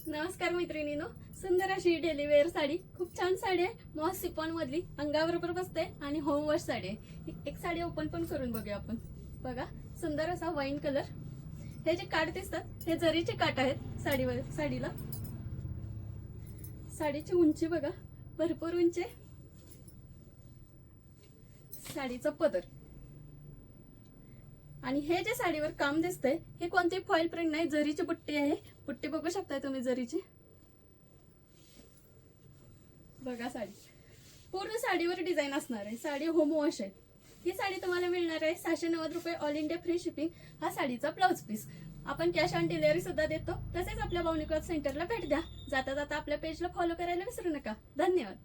नमस्कार मैत्रिणींनो, सुंदर अशी डेली वेअर साडी, खूप छान साडी आहे. मॉस सिफॉन मधली, अंगाबरोबर बसते आणि होम वॉश साडी आहे. एक साडी ओपन पण करून बघूया आपण. बघा, सुंदर असा वाईन कलर. हे जे काठ दिसतात हे जरीचे काठ आहेत साडीला. साडीची उंची बघा, भरपूर उंची. साडीचा पदर आणि हे जे साडीवर काम दिसतंय हे कोणती फॉइल प्रिंट नाही, जरीची पुट्टी आहे. पुट्टी बघू शकताय तुम्ही जरीची. बघा, साडी पूर्ण साडीवर डिझाईन असणार आहे. साडी होम वॉश आहे. ही साडी तुम्हाला मिळणार आहे 690 रुपये, ऑल इंडिया फ्री शिपिंग. हा साडीचा ब्लाउज पीस. आपण कॅश ऑन डिलिव्हरी सुद्धा देतो. तसेच आपल्या भावनिक क्लॉथ सेंटरला भेट द्या. जाता जाता आपल्या पेजला फॉलो करायला विसरू नका. धन्यवाद.